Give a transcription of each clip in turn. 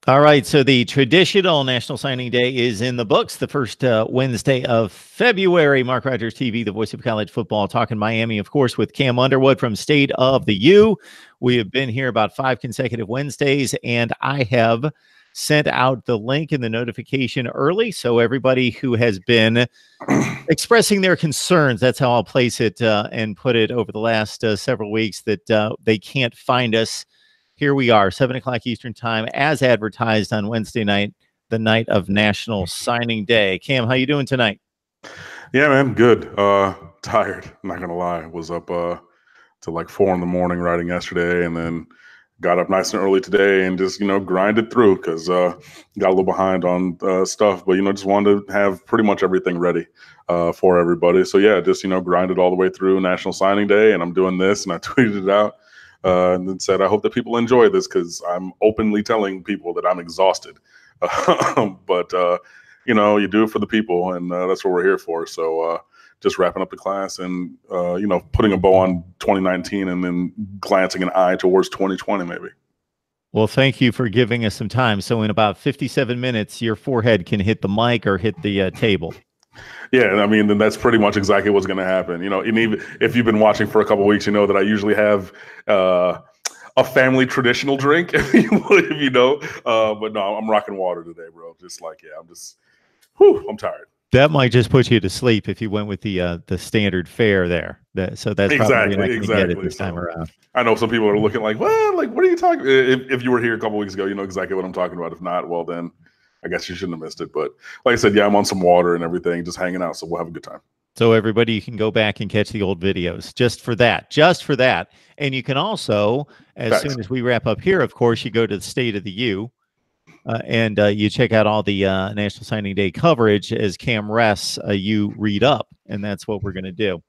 All right, so the traditional National Signing Day is in the books, the first Wednesday of February. Mark Rogers TV, the voice of college football, talking Miami, of course, with Cam Underwood from State of the U. We have been here about 5 consecutive Wednesdays, and I have sent out the link and the notification early, so everybody who has been expressing their concerns, that's how I'll place it and put it over the last several weeks, that they can't find us. Here we are, 7 o'clock Eastern time, as advertised on Wednesday night, the night of National Signing Day. Cam, how you doing tonight? Yeah, man, good. Tired, I'm not gonna lie. Was up till like 4 in the morning writing yesterday, and then got up nice and early today and just grinded through because got a little behind on stuff, but just wanted to have pretty much everything ready for everybody. So yeah, just grinded all the way through National Signing Day, and I'm doing this, and I tweeted it out. And then said, I hope that people enjoy this because I'm openly telling people that I'm exhausted. But, you do it for the people, and that's what we're here for. So just wrapping up the class and, putting a bow on 2019 and then glancing an eye towards 2020 maybe. Well, thank you for giving us some time. So in about 57 minutes, your forehead can hit the mic or hit the table. Yeah, I mean, then that's pretty much exactly what's going to happen. And even if you've been watching for a couple of weeks, you know that I usually have a family traditional drink, if you know. But no, I'm rocking water today, bro. Just like, I'm tired. That might just put you to sleep if you went with the standard fare there. So that's probably not going to get it this time around. I know some people are looking like, well, like, what are you talking? If you were here a couple of weeks ago, you know exactly what I'm talking about. If not, well, then I guess you shouldn't have missed it. But like I said, yeah, I'm on some water and everything, just hanging out. So we'll have a good time. So everybody, you can go back and catch the old videos just for that. And you can also, as soon as we wrap up here, of course, you go to the State of the U and you check out all the National Signing Day coverage as Cam rests, you read up. And that's what we're going to do.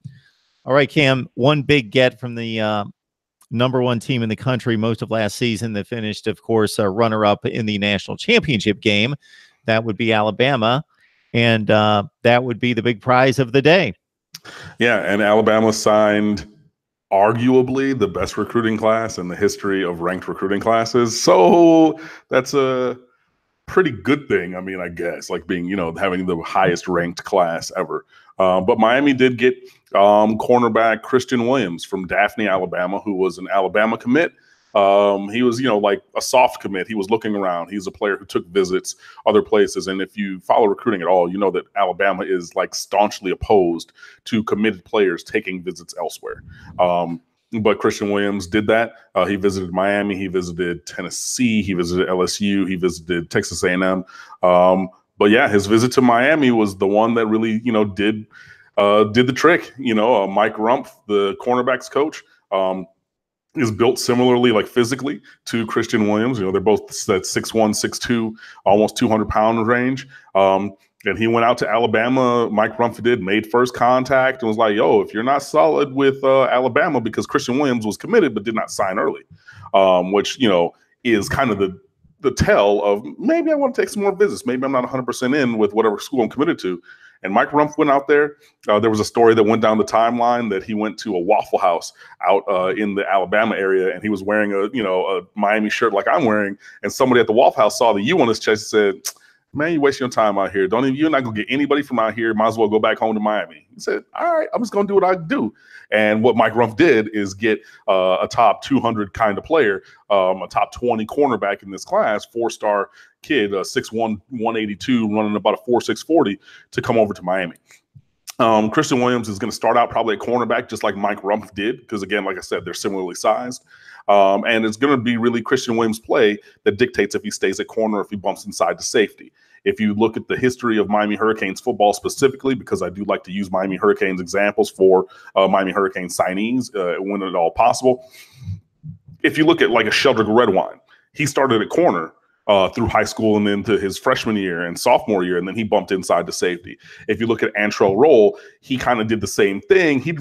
All right, Cam, one big get from the #1 team in the country most of last season that finished, of course, a runner-up in the national championship game. That would be Alabama, and that would be the big prize of the day. Yeah, and Alabama signed arguably the best recruiting class in the history of ranked recruiting classes. So that's a pretty good thing. I mean, I guess, like being, having the highest ranked class ever. But Miami did get cornerback Christian Williams from Daphne, Alabama, who was an Alabama commit. He was, like a soft commit. He was looking around. He's a player who took visits other places. And if you follow recruiting at all, you know that Alabama is like staunchly opposed to committed players taking visits elsewhere. But Christian Williams did that. He visited Miami. He visited Tennessee. He visited LSU. He visited Texas A&M. But yeah, his visit to Miami was the one that really, did the trick. Mike Rumph, the cornerbacks coach, is built similarly, like physically, to Christian Williams. They're both that 6'1", 6'2", almost 200-pound range. And he went out to Alabama. Mike Rumph made first contact and was like, yo, if you're not solid with Alabama, because Christian Williams was committed but did not sign early, which, is kind of the tell of maybe I want to take some more visits. Maybe I'm not 100% in with whatever school I'm committed to. And Mike Rumph went out there. There was a story that went down the timeline that he went to a Waffle House out in the Alabama area, and he was wearing a Miami shirt like I'm wearing. And somebody at the Waffle House saw the U on his chest and said, man, you're wasting your time out here. You're not going to get anybody from out here. Might as well go back home to Miami. He said, all right, I'm just going to do what I do. And what Mike Rumph did is get a top 200 kind of player, a top 20 cornerback in this class, 4-star kid, 6'1", 182, running about a 4.6 40 to come over to Miami. Christian Williams is going to start out probably at cornerback, just like Mike Rumph did, because again, like I said, they're similarly sized. And it's going to be really Christian Williams' play that dictates if he stays at corner or if he bumps inside to safety. If you look at the history of Miami Hurricanes football specifically, because I do like to use Miami Hurricanes examples for Miami Hurricanes signees when at all possible. If you look at like a Sheldrick Redwine, he started at corner through high school and into his freshman year and sophomore year, and then he bumped inside to safety. If you look at Antrell Roll, he kind of did the same thing. He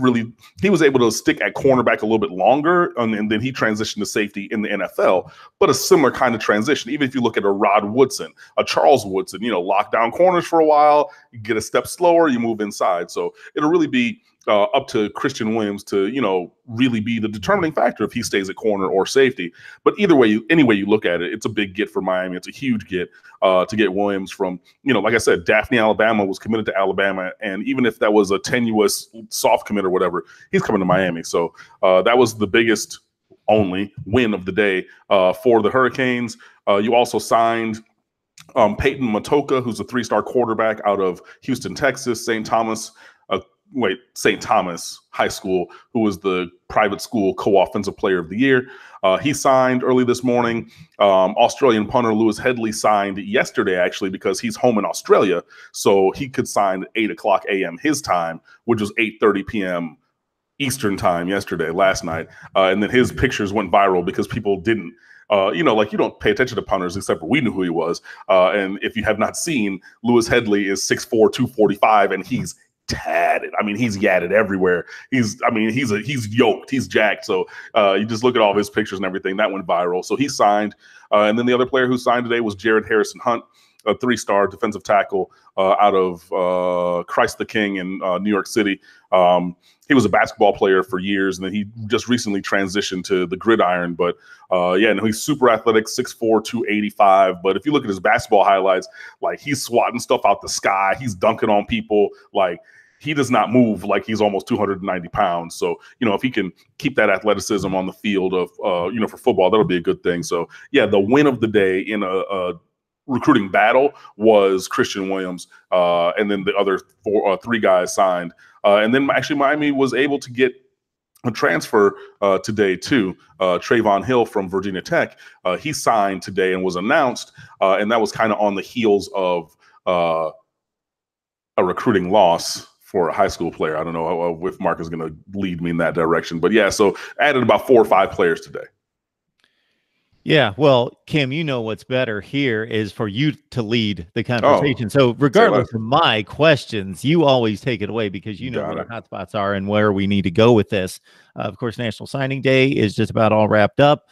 was able to stick at cornerback a little bit longer, and then he transitioned to safety in the NFL, but a similar kind of transition. Even if you look at a Rod Woodson, a Charles Woodson, lock down corners for a while, you get a step slower, you move inside. So it'll really be up to Christian Williams to, you know, really be the determining factor if he stays at corner or safety. But either way, any way you look at it, it's a big get for Miami. It's a huge get to get Williams from, you know, like I said, Daphne, Alabama, was committed to Alabama. And even if that was a tenuous soft commit or whatever, he's coming to Miami. So that was the biggest only win of the day for the Hurricanes. You also signed Peyton Motoko, who's a 3-star quarterback out of Houston, Texas, St. Thomas High School, who was the private school co-offensive player of the year. He signed early this morning. Australian punter Lewis Headley signed yesterday, actually, because he's home in Australia. So he could sign at 8 o'clock a.m. his time, which was 8:30 p.m. Eastern time last night. And then his pictures went viral because people didn't, you know, like, you don't pay attention to punters except for we knew who he was. And if you have not seen, Lewis Headley is 6'4", 245, and he's tatted. I mean, he's yatted everywhere. He's yoked. He's jacked. So you just look at all of his pictures and everything. That went viral. So he signed. And then the other player who signed today was Jared Harrison Hunt, a 3-star defensive tackle out of Christ the King in New York City. He was a basketball player for years, and then he just recently transitioned to the gridiron. But yeah, no, he's super athletic, 6'4", 285. But if you look at his basketball highlights, like, he's swatting stuff out the sky. He's dunking on people. Like, he does not move like he's almost 290 pounds. So, you know, if he can keep that athleticism on the field of, you know, for football, that'll be a good thing. So, yeah, the win of the day in a recruiting battle was Christian Williams, and then the other 3 guys signed. And then actually Miami was able to get a transfer today too. Trayvon Hill from Virginia Tech. He signed today and was announced, and that was kind of on the heels of a recruiting loss for a high school player. I don't know if Mark is going to lead me in that direction, but yeah, so added about 4 or 5 players today. Yeah, well, Cam, you know what's better here is for you to lead the conversation. So regardless of my questions, you always take it away because you know where the hot spots are and where we need to go with this. Of course, National Signing Day is just about all wrapped up.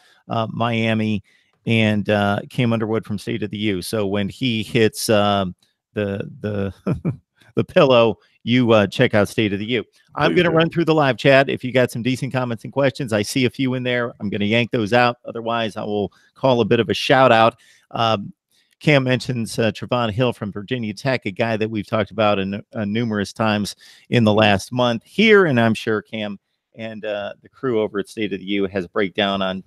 Miami and Cam Underwood from State of the U. So when he hits the the pillow, you check out State of the U. I'm going to run through the live chat. If you got some decent comments and questions, I see a few in there. I'm going to yank those out. Otherwise, I will call a bit of a shout out. Cam mentions Trayvon Hill from Virginia Tech, a guy that we've talked about numerous times in the last month here. And I'm sure Cam and the crew over at State of the U has a breakdown on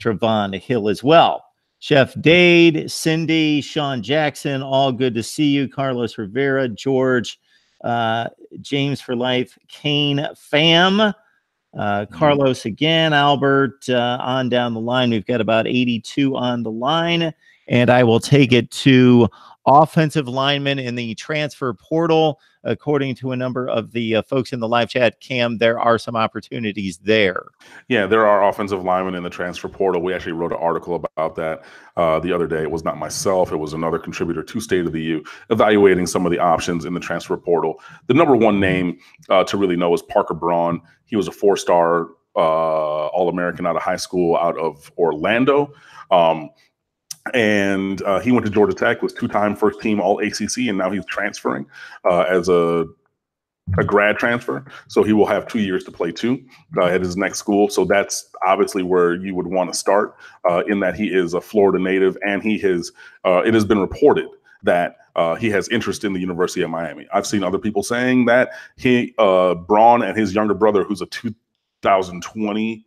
Trayvon Hill as well. Chef Dade, Cindy, Sean Jackson, all good to see you. Carlos Rivera, George, James for life, Kane fam, Carlos again, Albert, on down the line. We've got about 82 on the line, and I will take it to offensive linemen in the transfer portal. According to a number of the folks in the live chat, Cam, there are some opportunities there. Yeah, there are offensive linemen in the transfer portal. We actually wrote an article about that the other day. It was not myself. It was another contributor to State of the U, evaluating some of the options in the transfer portal. The number one name to really know is Parker Braun. He was a 4-star All-American out of high school out of Orlando. And he went to Georgia Tech, was 2-time first-team All-ACC, and now he's transferring as a grad transfer. So he will have 2 years to play too at his next school. So that's obviously where you would want to start, in that he is a Florida native, and he has. It has been reported that he has interest in the University of Miami. I've seen other people saying that Braun and his younger brother, who's a 2020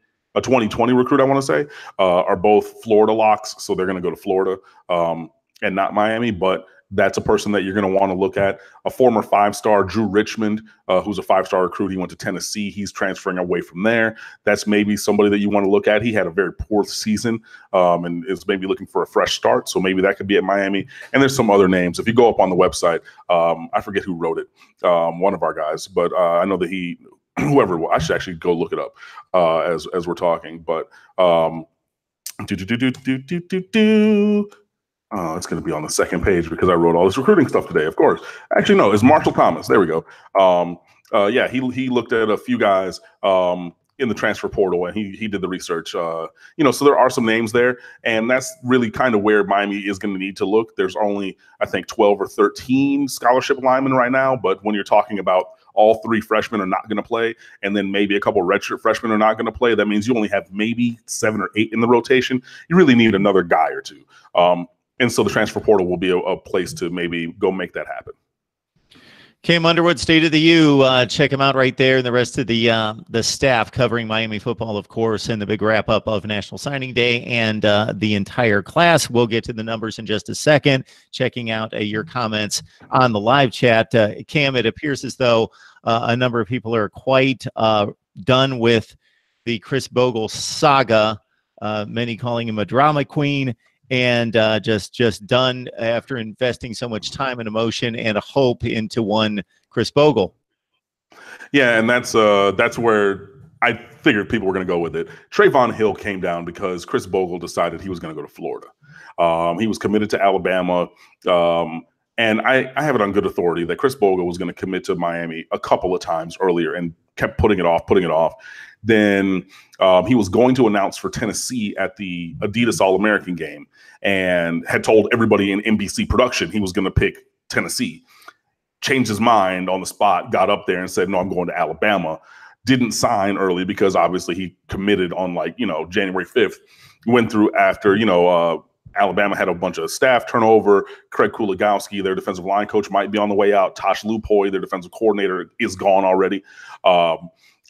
recruit, I want to say, are both Florida locks. So they're going to go to Florida and not Miami. But that's a person that you're going to want to look at. A former 5-star, Drew Richmond, who's a 5-star recruit. He went to Tennessee. He's transferring away from there. That's maybe somebody that you want to look at. He had a very poor season and is maybe looking for a fresh start. So maybe that could be at Miami. And there's some other names. If you go up on the website, I forget who wrote it, one of our guys. But I know that whoever, I should actually go look it up as we're talking. But it's going to be on the second page because I wrote all this recruiting stuff today, of course. Actually, no, it's Marshall Thomas. There we go. Yeah, he looked at a few guys in the transfer portal, and he did the research. So there are some names there, and that's really kind of where Miami is going to need to look. There's only, I think, 12 or 13 scholarship linemen right now, but when you're talking about all 3 freshmen are not going to play, and then maybe a couple redshirt freshmen are not going to play, that means you only have maybe 7 or 8 in the rotation. You really need another guy or 2. And so the transfer portal will be a place to maybe go make that happen. Cam Underwood, State of the U. Check him out right there, and the rest of the staff covering Miami football, of course, and the big wrap-up of National Signing Day and the entire class. We'll get to the numbers in just a second. Checking out your comments on the live chat. Cam, it appears as though a number of people are quite done with the Chris Bogle saga, many calling him a drama queen, and just done after investing so much time and emotion and a hope into one Chris Bogle. Yeah, and that's where I figured people were going to go with it. Trayvon Hill came down because Chris Bogle decided he was going to go to Florida. He was committed to Alabama, and I have it on good authority that Chris Bogle was going to commit to Miami a couple of times earlier and kept putting it off. Then he was going to announce for Tennessee at the Adidas All-American game and had told everybody in NBC production he was going to pick Tennessee. Changed his mind on the spot, got up there and said, no, I'm going to Alabama. Didn't sign early because obviously he committed on January 5th. Went through after, Alabama had a bunch of staff turnover. Craig Kuligowski, their defensive line coach, might be on the way out. Tosh Lupoy, their defensive coordinator, is gone already.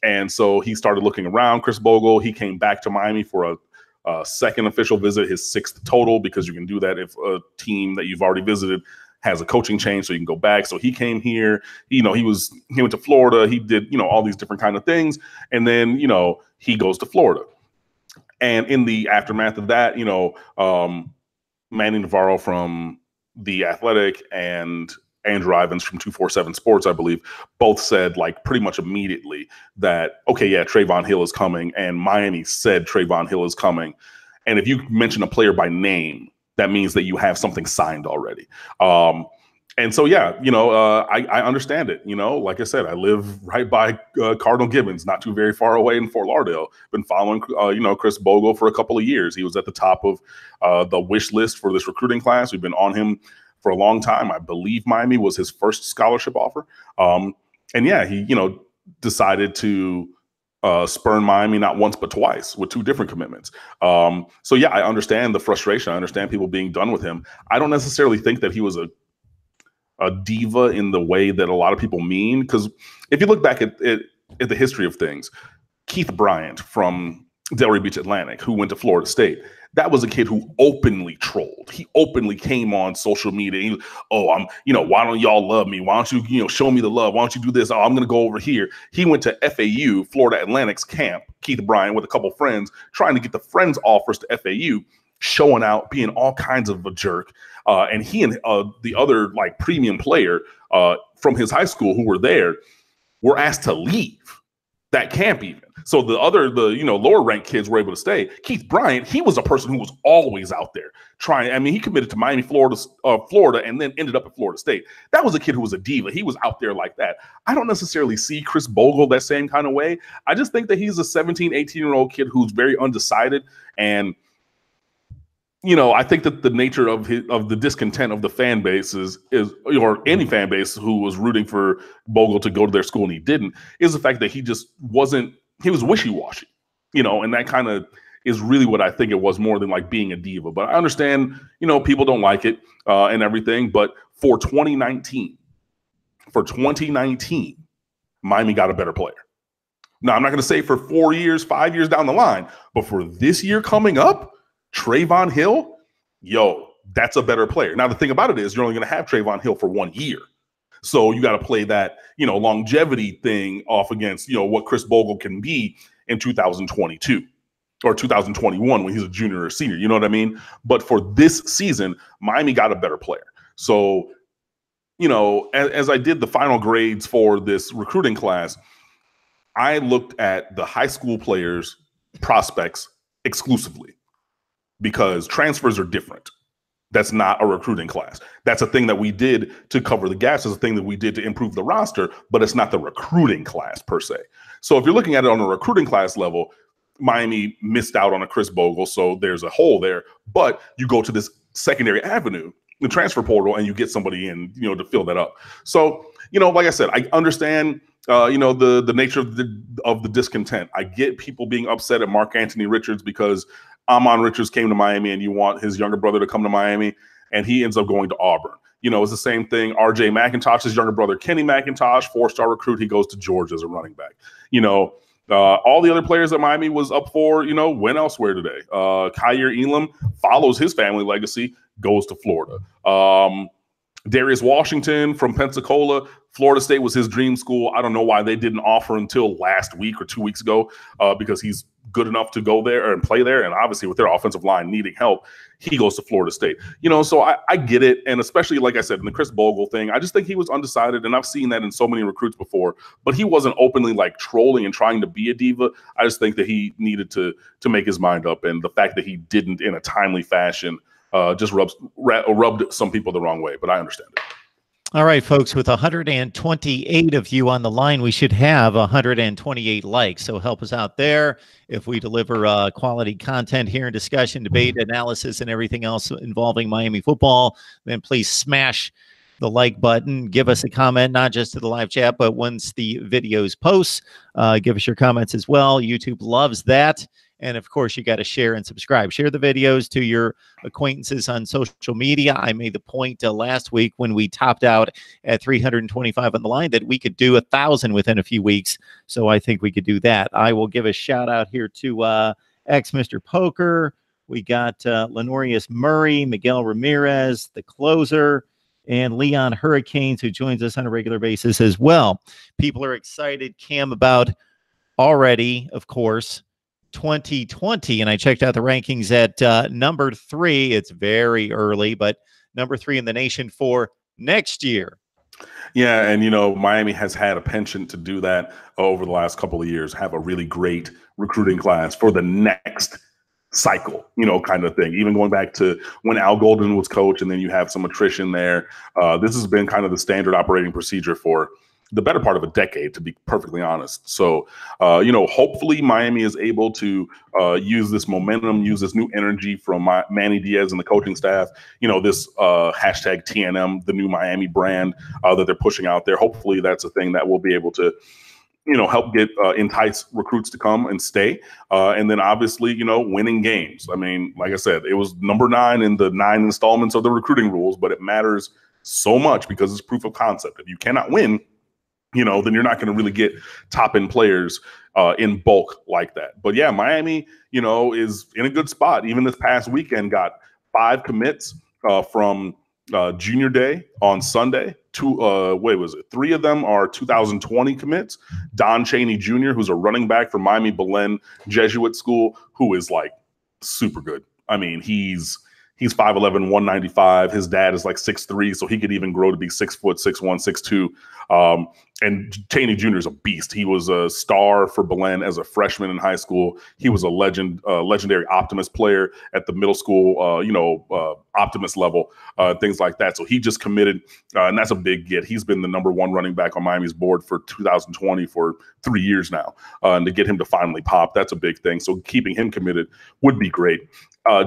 And so he started looking around. Chris Bogle, he came back to Miami for a second official visit, his 6th total, because you can do that if a team that you've already visited has a coaching change, so you can go back. So he came here, he went to Florida. He did, all these different kind of things. And then, he goes to Florida. And in the aftermath of that, Manny Navarro from The Athletic and Andrew Ivins from 247 Sports, I believe, both said pretty much immediately that, okay, yeah, Trayvon Hill is coming. And Miami said Trayvon Hill is coming. And if you mention a player by name, that means that you have something signed already. And so, yeah, I understand it. Like I said, I live right by Cardinal Gibbons, not too very far away in Fort Lauderdale. Been following, Chris Bogle for a couple of years. He was at the top of the wish list for this recruiting class. We've been on him for a long time. I believe Miami was his first scholarship offer. And yeah, he, decided to spurn Miami not once but twice with 2 different commitments. So yeah, I understand the frustration. I understand people being done with him. I don't necessarily think that he was a diva in the way that a lot of people mean, because if you look back at the history of things, Keith Bryant from Delray Beach Atlantic, who went to Florida State, that was a kid who openly trolled. He openly came on social media. He was, why don't y'all love me? Why don't you, show me the love? Why don't you do this? Oh, I'm going to go over here. He went to FAU, Florida Atlantic's camp, Keith Bryant, with a couple friends, trying to get the friends offers to FAU, showing out, being all kinds of a jerk. And he and the other premium player from his high school who were there were asked to leave that camp even. So the lower ranked kids were able to stay. Keith Bryant, he was a person who was always out there trying. I mean, he committed to Miami, Florida, and then ended up at Florida State. That was a kid who was a diva. He was out there like that. I don't necessarily see Chris Bogle that same kind of way. I just think that he's a 17, 18-year-old kid who's very undecided. And I think that the nature of the discontent of the fan base is or any fan base who was rooting for Bogle to go to their school and he didn't, is the fact that he just wasn't. He was wishy-washy, and that kind of is really what I think it was, more than being a diva. But I understand, people don't like it and everything. But for 2019, Miami got a better player. Now, I'm not going to say for 4 years, 5 years down the line, but for this year coming up, Trayvon Hill, that's a better player. Now, the thing about it is you're only going to have Trayvon Hill for 1 year. So you got to play that, longevity thing off against, what Chris Bogle can be in 2022 or 2021 when he's a junior or senior. You know what I mean? But for this season, Miami got a better player. So, as I did the final grades for this recruiting class, I looked at the high school players' prospects exclusively, because transfers are different. That's not a recruiting class. That's a thing that we did to cover the gaps. It's a thing that we did to improve the roster, but it's not the recruiting class per se. So if you're looking at it on a recruiting class level, Miami missed out on a Chris Bogle, so there's a hole there. But you go to this secondary avenue, the transfer portal, and you get somebody in, to fill that up. So like I said, I understand, the nature of the discontent. I get people being upset at Mark Anthony Richards because Amon Richards came to Miami and you want his younger brother to come to Miami, and he ends up going to Auburn. It's the same thing. R.J. McIntosh's younger brother, Kenny McIntosh, 4-star recruit, he goes to Georgia as a running back. All the other players that Miami was up for, went elsewhere today. Kyer Elam follows his family legacy, goes to Florida. Darius Washington from Pensacola, Florida State was his dream school. I don't know why they didn't offer until last week or 2 weeks ago, because he's good enough to go there and play there. And obviously with their offensive line needing help, he goes to Florida State. So I get it. And especially, like I said, in the Chris Bogle thing, I just think he was undecided. And I've seen that in so many recruits before, but he wasn't openly like trolling and trying to be a diva. I just think that he needed to make his mind up. And the fact that he didn't in a timely fashion just rubbed some people the wrong way, but I understand it. All right, folks, with 128 of you on the line, we should have 128 likes. So help us out there. If we deliver quality content here in discussion, debate, analysis, and everything else involving Miami football, then please smash the like button. Give us a comment, not just to the live chat, but once the videos post, give us your comments as well. YouTube loves that. And of course, you got to share and subscribe. Share the videos to your acquaintances on social media. I made the point last week when we topped out at 325 on the line that we could do 1,000 within a few weeks. So I think we could do that. I will give a shout out here to Mr. Poker. We got Lenorius Murray, Miguel Ramirez, the closer, and Leon Hurricanes, who joins us on a regular basis as well. People are excited, Cam, about already, of course, 2020, and I checked out the rankings at number 3. It's very early, but number 3 in the nation for next year. Yeah, and Miami has had a penchant to do that over the last couple of years, have a really great recruiting class for the next cycle, kind of thing. Even going back to when Al Golden was coach, and then you have some attrition there. This has been kind of the standard operating procedure for the better part of a decade, to be perfectly honest. So, hopefully Miami is able to use this momentum, use this new energy from Manny Diaz and the coaching staff, this hashtag TNM, the new Miami brand that they're pushing out there. Hopefully that's a thing that will be able to, help entice recruits to come and stay. And then obviously, winning games. I mean, like I said, it was number 9 in the 9 installments of the recruiting rules, but it matters so much because it's proof of concept. If you cannot win, then you're not going to really get top end players in bulk like that. But yeah, Miami, is in a good spot. Even this past weekend got 5 commits from Junior Day on Sunday. 3 of them are 2020 commits. Don Chaney Jr., who's a running back from Miami Belen Jesuit School, who is like super good. I mean, he's 5'11", 195. His dad is like 6'3", so he could even grow to be 6 foot, 6'1", 6'2". And Chaney Jr. is a beast. He was a star for Belen as a freshman in high school. He was a legendary Optimist player at the middle school, Optimist level, things like that. So he just committed, and that's a big get. He's been the number 1 running back on Miami's board for 2020 for 3 years now. And to get him to finally pop, that's a big thing. So keeping him committed would be great.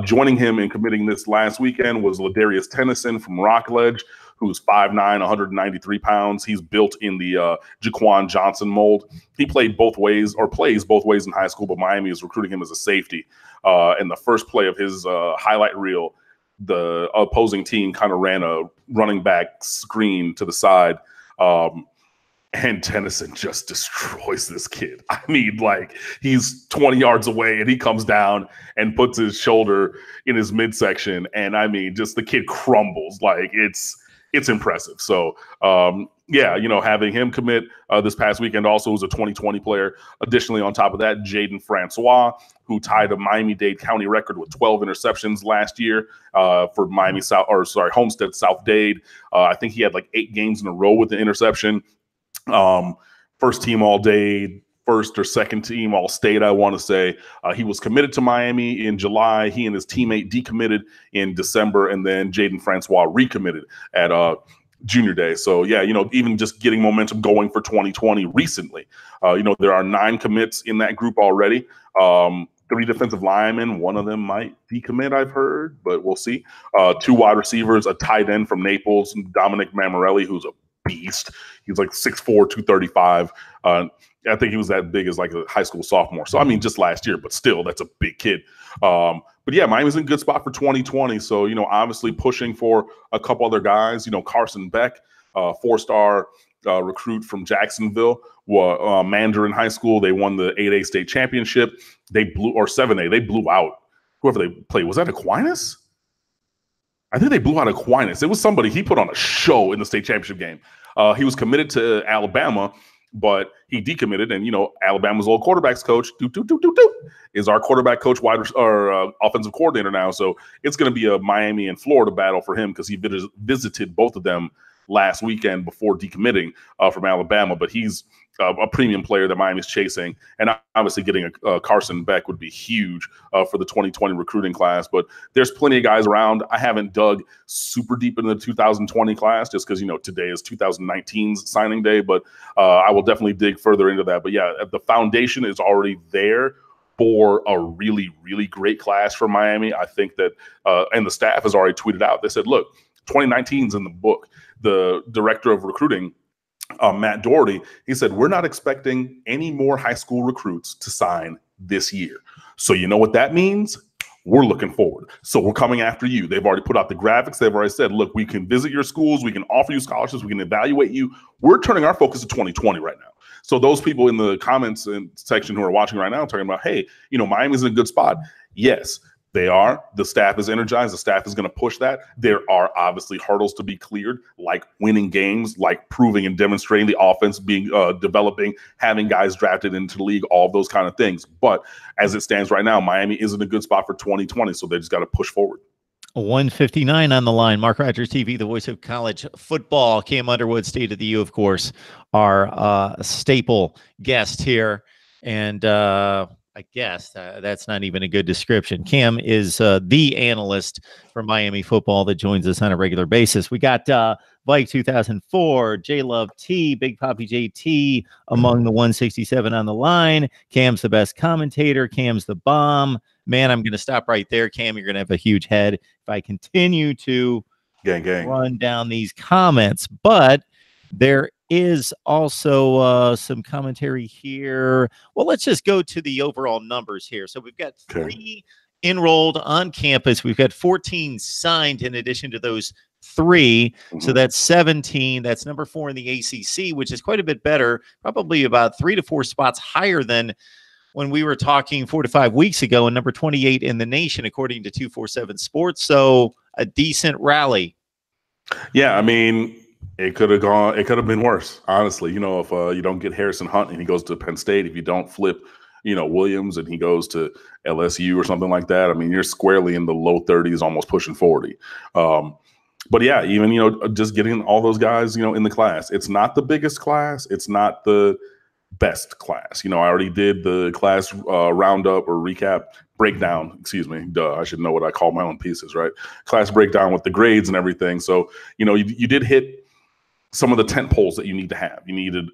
Joining him in committing this last weekend was Ladarius Tennyson from Rockledge, who's 5'9", 193 pounds. He's built in the Jaquan Johnson mold. He plays both ways in high school, but Miami is recruiting him as a safety. And the first play of his highlight reel, the opposing team kind of ran a running back screen to the side. And Tennyson just destroys this kid. I mean, like, he's 20 yards away and he comes down and puts his shoulder in his midsection. And I mean, just the kid crumbles. Like, it's impressive. So, having him commit this past weekend also was a 2020 player. Additionally, on top of that, Jaden Francois, who tied a Miami-Dade County record with 12 interceptions last year for Homestead South Dade. I think he had like 8 games in a row with the interception. First team all day, first or second team all state, I want to say. He was committed to Miami in July. He and his teammate decommitted in December, and then Jaden Francois recommitted at Junior Day. So yeah, even just getting momentum going for 2020 recently. There are 9 commits in that group already. 3 defensive linemen, one of them might decommit, I've heard, but we'll see. 2 wide receivers, a tight end from Naples, Dominic Mammarelli, who's a beast. He's like 6'4", 235. I think he was that big as like a high school sophomore. So, I mean, just last year, but still, that's a big kid. But yeah, Miami's in a good spot for 2020. So, obviously pushing for a couple other guys, Carson Beck, 4-star recruit from Jacksonville, Mandarin High School. They won the 8A state championship. They blew, or 7A, they blew out whoever they played. Was that Aquinas? I think they blew out Aquinas. It was somebody. He put on a show in the state championship game. He was committed to Alabama, but he decommitted. And, Alabama's old quarterbacks coach, is our quarterback coach, offensive coordinator now. So it's going to be a Miami and Florida battle for him because he visited both of them last weekend before decommitting from Alabama. But he's a premium player that Miami's chasing. And obviously getting a Carson Beck would be huge for the 2020 recruiting class. But there's plenty of guys around. I haven't dug super deep into the 2020 class just because, today is 2019's signing day. But I will definitely dig further into that. But yeah, the foundation is already there for a really, really great class for Miami. I think that, and the staff has already tweeted out, they said, look, 2019's in the book. The director of recruiting, Matt Doherty, he said, we're not expecting any more high school recruits to sign this year. So you know what that means? We're looking forward. So we're coming after you. They've already put out the graphics. They've already said, look, we can visit your schools. We can offer you scholarships. We can evaluate you. We're turning our focus to 2020 right now. So those people in the comments section who are watching right now talking about, hey, Miami's in a good spot. Yes, they are. The staff is energized. The staff is going to push that. There are obviously hurdles to be cleared, like winning games, like proving and demonstrating the offense being developing, having guys drafted into the league, all of those kind of things. But as it stands right now, Miami is in a good spot for 2020, so they just got to push forward. 159 on the line. Mark Rogers TV, the voice of college football. Cam Underwood, State of the U, of course, our staple guest here. And I guess that's not even a good description. Cam is the analyst for Miami football that joins us on a regular basis. We got Vike 2004, J Love T, Big Poppy JT among the 167 on the line. Cam's the best commentator. Cam's the bomb. Man, I'm going to stop right there. Cam, you're going to have a huge head if I continue to run down these comments. But there is also some commentary here. Well, let's just go to the overall numbers here. So we've got 3 enrolled on campus. We've got 14 signed in addition to those 3. So that's 17. That's number 4 in the ACC, which is quite a bit better, probably about 3 to 4 spots higher than when we were talking 4 to 5 weeks ago, and number 28 in the nation, according to 247 Sports. So a decent rally. Yeah, I mean, it could have been worse, honestly. If you don't get Harrison Hunt and he goes to Penn State, if you don't flip, Williams and he goes to LSU or something like that, I mean, you're squarely in the low 30s, almost pushing 40. But yeah, even, just getting all those guys, in the class. It's not the biggest class. It's not the best class. I already did the class roundup or recap breakdown. Excuse me. Duh. I should know what I call my own pieces, right? Class breakdown with the grades and everything. So, you did hit some of the tent poles that you need to have. You needed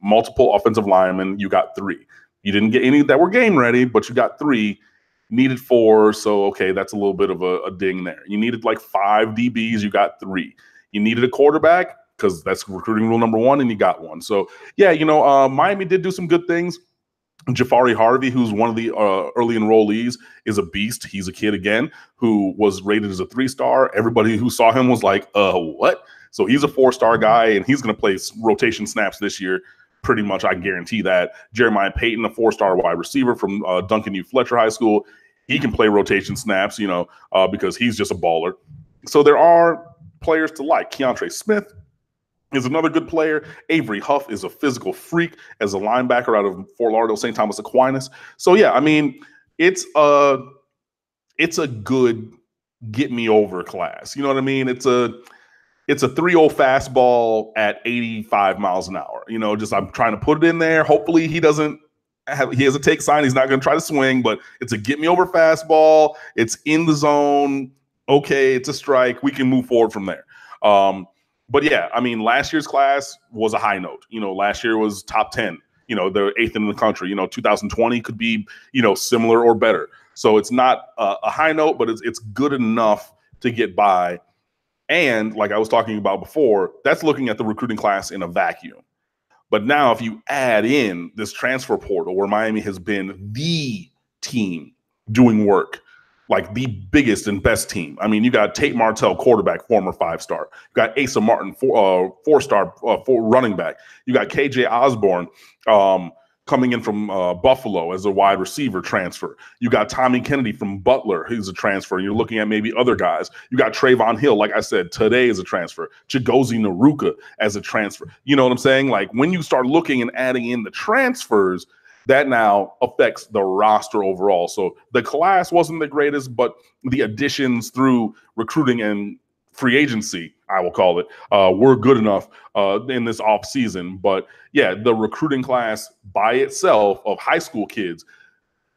multiple offensive linemen. You got 3. You didn't get any that were game ready, but you got 3. Needed 4. So, okay, that's a little bit of a ding there. You needed like 5 DBs. You got 3. You needed a quarterback because that's recruiting rule number 1, and you got 1. So, yeah, Miami did do some good things. Jafari Harvey, who's one of the early enrollees, is a beast. He's a kid, again, who was rated as a 3-star. Everybody who saw him was like, what? So he's a 4-star guy, and he's going to play rotation snaps this year. Pretty much, I guarantee that. Jeremiah Peyton, a 4-star wide receiver from Duncan U. Fletcher High School. He can play rotation snaps, because he's just a baller. So there are players to like. Keontre Smith is another good player. Avery Huff is a physical freak as a linebacker out of Fort Lauderdale, St. Thomas Aquinas. So, yeah, I mean, it's a good get me over class. You know what I mean? It's a 3-0 fastball at 85 miles an hour. I'm trying to put it in there. Hopefully he has a take sign. He's not going to try to swing, but it's a get me over fastball. It's in the zone. Okay, it's a strike. We can move forward from there. But yeah, I mean, last year's class was a high note. Last year was top 10, the 8th in the country. 2020 could be, similar or better. So it's not a high note, but it's good enough to get by. And like I was talking about before, that's looking at the recruiting class in a vacuum. But now if you add in this transfer portal where Miami has been the team doing work, like the biggest and best team. I mean, you got Tate Martell, quarterback, former 5-star. You got Asa Martin, 4-star running back. You got KJ Osborne coming in from Buffalo as a wide receiver transfer. You got Tommy Kennedy from Butler, who's a transfer. And you're looking at maybe other guys. You got Trayvon Hill, like I said, today as a transfer. Chigozie Naruka as a transfer. You know what I'm saying? Like when you start looking and adding in the transfers, that now affects the roster overall. So the class wasn't the greatest, but the additions through recruiting and free agency, I will call it, were good enough in this offseason. But yeah, the recruiting class by itself of high school kids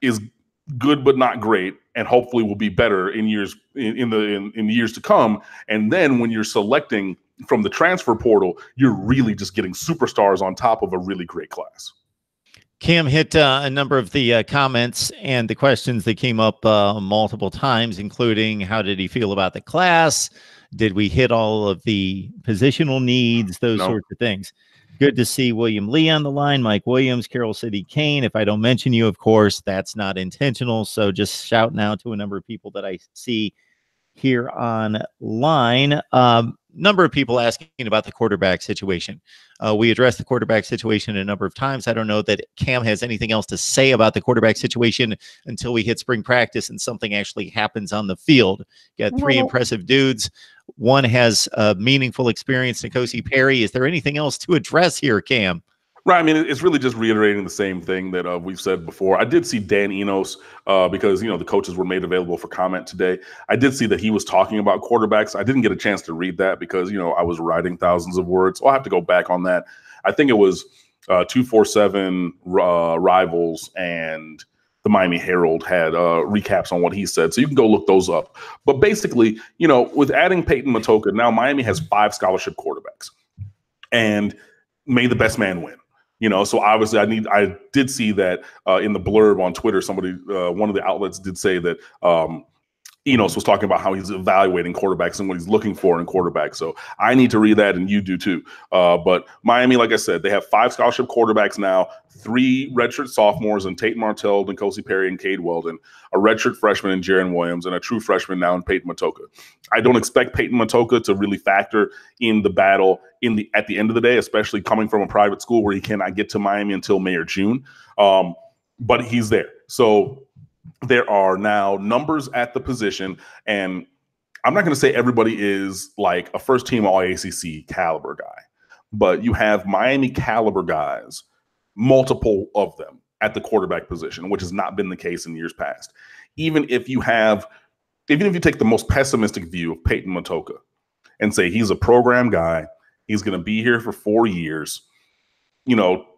is good but not great, and hopefully will be better in years in the years to come. And then when you're selecting from the transfer portal, you're really just getting superstars on top of a really great class. Cam hit a number of the comments and the questions that came up multiple times, including how did he feel about the class? Did we hit all of the positional needs? Those sorts of things. Good to see William Lee on the line, Mike Williams, Carroll City Kane. If I don't mention you, of course, that's not intentional. So just shouting out to a number of people that I see here online. Number of people asking about the quarterback situation. We addressed the quarterback situation a number of times. I don't know that Cam has anything else to say about the quarterback situation until we hit spring practice and something actually happens on the field. Got three impressive dudes. One has meaningful experience, N'Kosi Perry. Is there anything else to address here, Cam? Right. I mean, it's really just reiterating the same thing that we've said before. I did see Dan Enos because, the coaches were made available for comment today. I did see that he was talking about quarterbacks. I didn't get a chance to read that because, I was writing thousands of words. So I'll have to go back on that. I think it was 247 Rivals and the Miami Herald had recaps on what he said. So you can go look those up. But basically, with adding Peyton Motoko, now Miami has 5 scholarship quarterbacks. And may the best man win. So obviously I did see that in the blurb on Twitter, somebody, one of the outlets did say that Enos was talking about how he's evaluating quarterbacks and what he's looking for in quarterbacks. So I need to read that, and you do too. But Miami, like I said, they have 5 scholarship quarterbacks now, 3 redshirt sophomores in Tate Martell, N'Kosi Perry, and Cade Weldon, a redshirt freshman in Jaron Williams, and a true freshman now in Peyton Motoko. I don't expect Peyton Motoko to really factor in the battle at the end of the day, especially coming from a private school where he cannot get to Miami until May or June. But he's there. So there are now numbers at the position, and I'm not going to say everybody is like a first-team All-ACC caliber guy, but you have Miami caliber guys, multiple of them at the quarterback position, which has not been the case in years past. Even if you take the most pessimistic view of Peyton Motoko and say he's a program guy, he's going to be here for 4 years,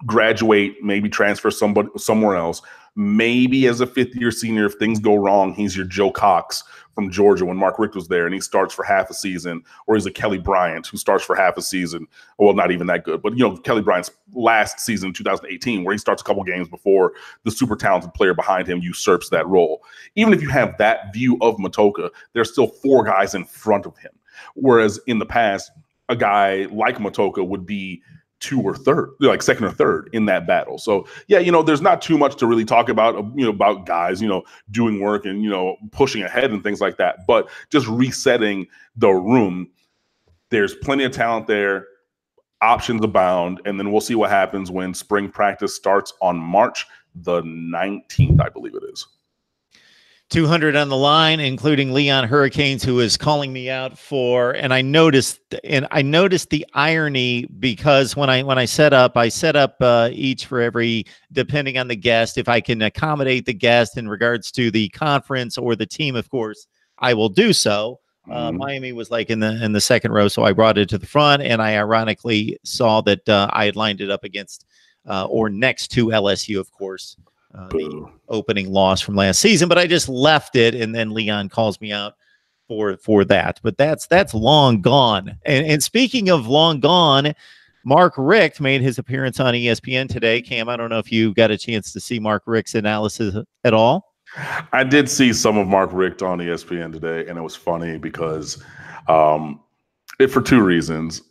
graduate, maybe transfer somewhere else. Maybe as a 5th-year senior, if things go wrong, he's your Joe Cox from Georgia when Mark Richt was there and he starts for half a season, or he's a Kelly Bryant who starts for half a season. Well, not even that good, but Kelly Bryant's last season, 2018, where he starts a couple games before the super talented player behind him usurps that role. Even if you have that view of Motoko, there's still 4 guys in front of him. Whereas in the past, a guy like Motoko would be 2 or 3rd, like 2nd or 3rd in that battle. So yeah, there's not too much to really talk about, about guys, doing work and, pushing ahead and things like that, but just resetting the room. There's plenty of talent there, options abound. And then we'll see what happens when spring practice starts on March the 19th, I believe it is. 200 on the line, including Leon Hurricanes, who is calling me out for, and I noticed the irony because when I set up each for every, depending on the guest, if I can accommodate the guest in regards to the conference or the team, of course, I will do so. Miami was like in the 2nd row, so I brought it to the front, and I ironically saw that I had lined it up against or next to LSU, of course. The opening loss from last season, but I just left it, and then Leon calls me out for that. But that's long gone. And speaking of long gone, Mark Richt made his appearance on ESPN today. Cam, I don't know if you got a chance to see Mark Richt's analysis at all. I did see some of Mark Richt on ESPN today, and it was funny because for two reasons.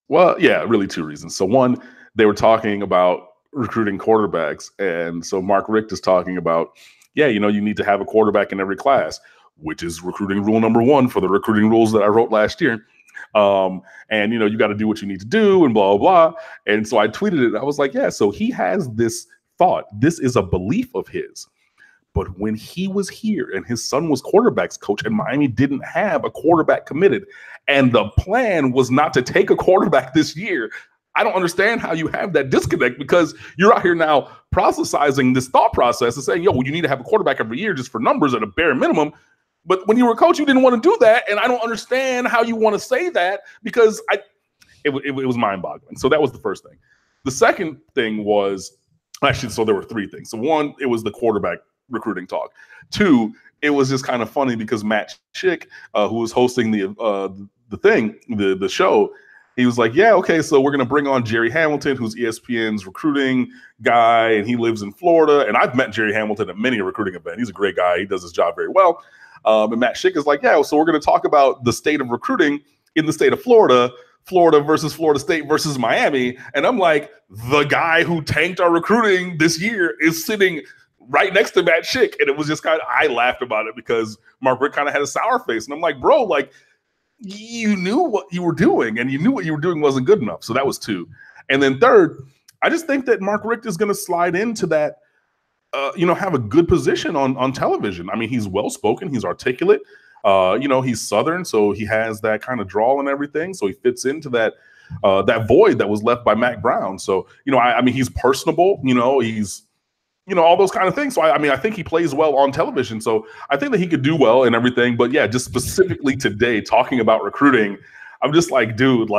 Well, yeah, really two reasons. So one, they were talking about recruiting quarterbacks. And so Mark Richt is talking about, yeah, you need to have a quarterback in every class, which is recruiting rule number one for the recruiting rules that I wrote last year. And, you got to do what you need to do and blah, blah, blah. And so I tweeted it. I was like, yeah, so he has this thought. This is a belief of his. But when he was here and his son was quarterbacks coach and Miami didn't have a quarterback committed and the plan was not to take a quarterback this year, I don't understand how you have that disconnect, because you're out here now processing this thought process and saying, you need to have a quarterback every year just for numbers at a bare minimum. But when you were a coach, you didn't want to do that. And I don't understand how you want to say that, because it was mind-boggling. So that was the first thing. The second thing was, actually, so there were three things. So one, it was the quarterback recruiting talk. Two, it was just kind of funny because Matt Schick, who was hosting the show, he was like, yeah, okay, so we're going to bring on Jerry Hamilton, who's ESPN's recruiting guy, and he lives in Florida. And I've met Jerry Hamilton at many a recruiting event. He's a great guy. He does his job very well. And Matt Schick is like, yeah, so we're going to talk about the state of recruiting in the state of Florida versus Florida State versus Miami. And I'm like, the guy who tanked our recruiting this year is sitting right next to Matt Schick. And it was just I laughed about it because Mark Richt kind of had a sour face. And I'm like, bro, you knew what you were doing, and you knew what you were doing wasn't good enough. So that was two. And then third, I just think that Mark Richt is going to slide into that, have a good position on television. I mean, he's well-spoken, he's articulate, he's Southern, so he has that kind of drawl and everything. So he fits into that void that was left by Mac Brown. So, I mean, he's personable, he's, all those kind of things. So, I think he plays well on television. So I think that he could do well and everything. But, yeah, just specifically today, talking about recruiting, I'm just like, dude,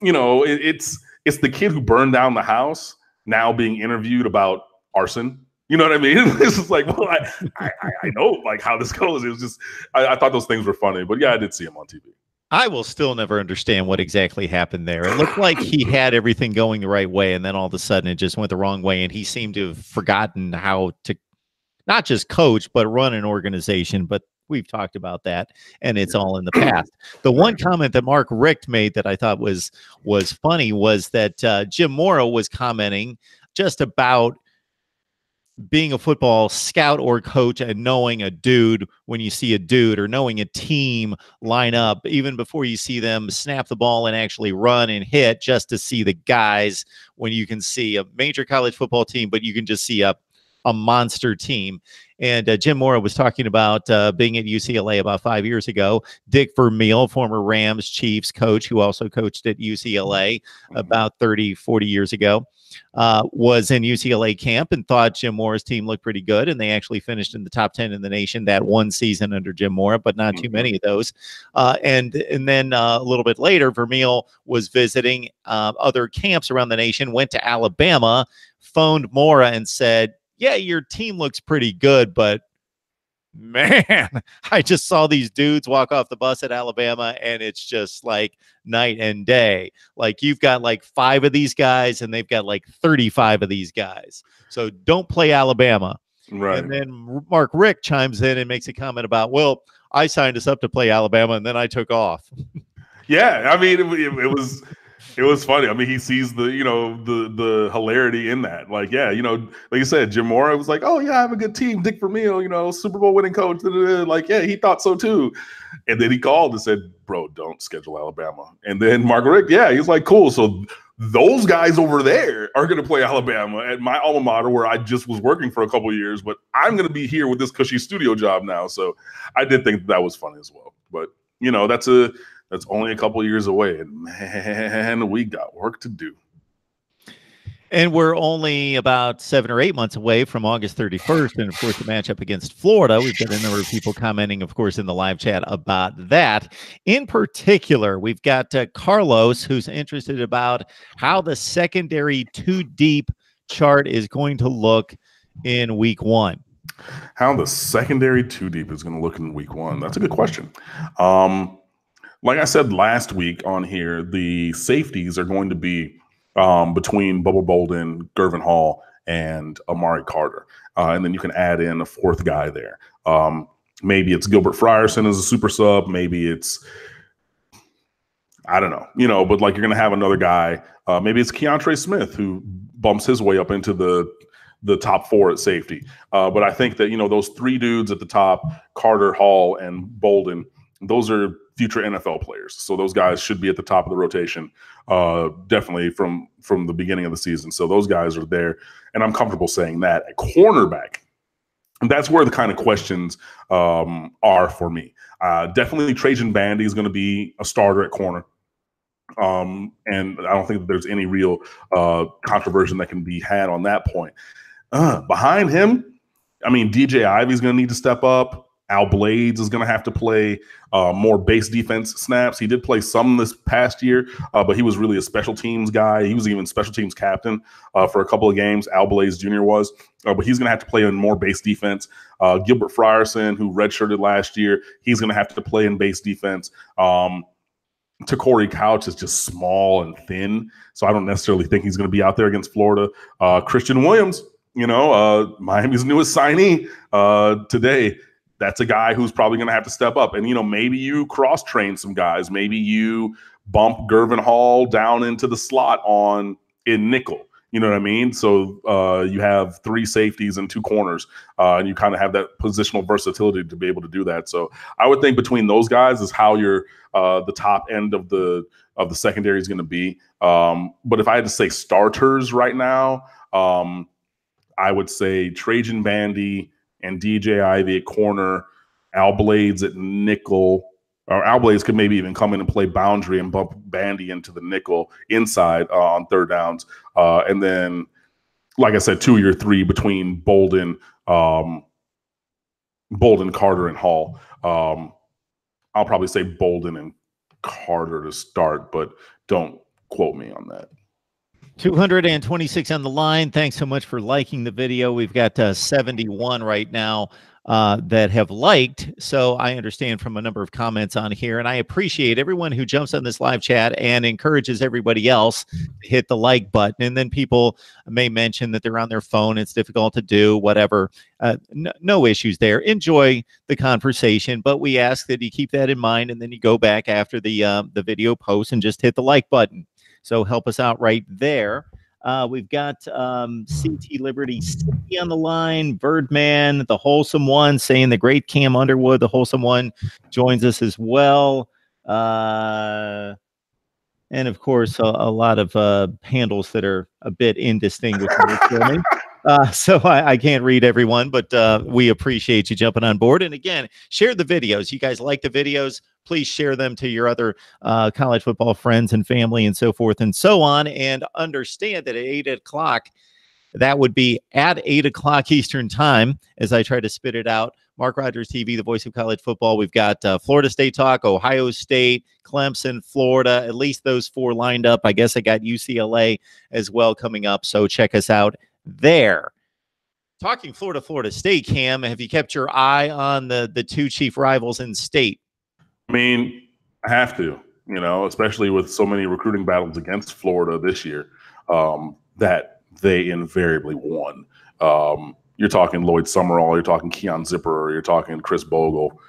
it's the kid who burned down the house now being interviewed about arson. You know what I mean? It's just like, well, I know how this goes. It was just, I thought those things were funny. But, yeah, I did see him on TV. I will still never understand what exactly happened there. It looked like he had everything going the right way, and then all of a sudden it just went the wrong way, and he seemed to have forgotten how to not just coach, but run an organization. But we've talked about that, and it's all in the past. The one comment that Mark Richt made that I thought was funny was that Jim Mora was commenting just about being a football scout or coach and knowing a dude when you see a dude, or knowing a team line up even before you see them snap the ball and actually run and hit, just to see the guys, when you can see a major college football team, but you can just see a monster team. And Jim Mora was talking about being at UCLA about 5 years ago. Dick Vermeil, former Rams Chiefs coach, who also coached at UCLA about 30, 40 years ago, was in UCLA camp and thought Jim Mora's team looked pretty good. And they actually finished in the top 10 in the nation that one season under Jim Mora, but not too many of those. And then a little bit later, Vermeil was visiting other camps around the nation, went to Alabama, phoned Mora and said, yeah, your team looks pretty good, but man, I just saw these dudes walk off the bus at Alabama, and it's just like night and day. Like, you've got 5 of these guys, and they've got 35 of these guys. So don't play Alabama. Right. And then Mark Richt chimes in and makes a comment about, well, I signed us up to play Alabama, and then I took off. Yeah, I mean, it was funny. I mean, he sees the hilarity in that. Like you said, Jim Mora was like, oh yeah, I have a good team. Dick Vermeil, Super Bowl winning coach. Like, yeah, he thought so too. And then he called and said, bro, don't schedule Alabama. And then Mark Richt, yeah, he's like, cool. So those guys over there are going to play Alabama at my alma mater, where I just was working for a couple of years, but I'm going to be here with this cushy studio job now. So I did think that was funny as well. But that's only a couple of years away, and man, we got work to do. And we're only about 7 or 8 months away from August 31st, and of course the matchup against Florida. We've got a number of people commenting, of course, in the live chat about that. In particular, we've got Carlos, who's interested about how the secondary 2-deep chart is going to look in week 1. How the secondary 2-deep is going to look in week 1? That's a good question. Like I said last week on here, the safeties are going to be between Bubba Bolden, Gervin Hall, and Amari Carter. And then you can add in a fourth guy there. Maybe it's Gilbert Frierson as a super sub. Maybe it's I don't know, but like you're going to have another guy. Maybe it's Keontre Smith who bumps his way up into the top 4 at safety. But I think that, those 3 dudes at the top, Carter, Hall, and Bolden, those are future NFL players. So those guys should be at the top of the rotation, definitely from the beginning of the season. So those guys are there, and I'm comfortable saying that. At cornerback, and that's where the kind of questions are for me. Definitely Trajan Bandy is going to be a starter at corner. And I don't think that there's any real controversy that can be had on that point. Behind him, I mean, DJ Ivey's going to need to step up. Al Blades is going to have to play more base defense snaps. He did play some this past year, but he was really a special teams guy. He was even special teams captain for a couple of games. Al Blades Jr. was, but he's going to have to play in more base defense. Gilbert Frierson, who redshirted last year, he's going to have to play in base defense. Corey Couch is just small and thin, so I don't necessarily think he's going to be out there against Florida. Christian Williams, Miami's newest signee today. That's a guy who's probably going to have to step up. And, maybe you cross-train some guys. Maybe you bump Gervin Hall down into the slot in nickel. You know what I mean? So you have 3 safeties and 2 corners, and you kind of have that positional versatility to be able to do that. So I would think between those guys is how your the top end of the secondary is going to be. But if I had to say starters right now, I would say Trajan Bandy and DJ Ivey at corner, Al Blades at nickel, or Al Blades could maybe even come in and play boundary and bump Bandy into the nickel inside on 3rd downs. And then, like I said, 2 or 3 between Bolden, Carter, and Hall. I'll probably say Bolden and Carter to start, but don't quote me on that. 226 on the line. Thanks so much for liking the video. We've got 71 right now that have liked. So I understand from a number of comments on here, and I appreciate everyone who jumps on this live chat and encourages everybody else to hit the like button. And then people may mention that they're on their phone. It's difficult to do, whatever. No issues there. Enjoy the conversation, but we ask that you keep that in mind, and then you go back after the video post and just hit the like button. So help us out right there. We've got CT Liberty City on the line. Birdman, the Wholesome One, saying the great Cam Underwood, the Wholesome One, joins us as well. And, of course, a lot of handles that are a bit indistinguishable for me. So I can't read everyone, but we appreciate you jumping on board. And again, share the videos. You guys like the videos, please share them to your other college football friends and family and so forth and so on. And understand that at 8 o'clock, that would be at 8 o'clock Eastern time, as I try to spit it out. Mark Rogers TV, the voice of college football. We've got Florida State talk, Ohio State, Clemson, Florida, at least those 4 lined up. I guess I got UCLA as well coming up. So check us out there. Talking Florida State, Cam, have you kept your eye on the 2 chief rivals in state? I mean, I have to, especially with so many recruiting battles against Florida this year, that they invariably won. You're talking Lloyd Summerall, you're talking Keon Zipper, you're talking Chris Bogle.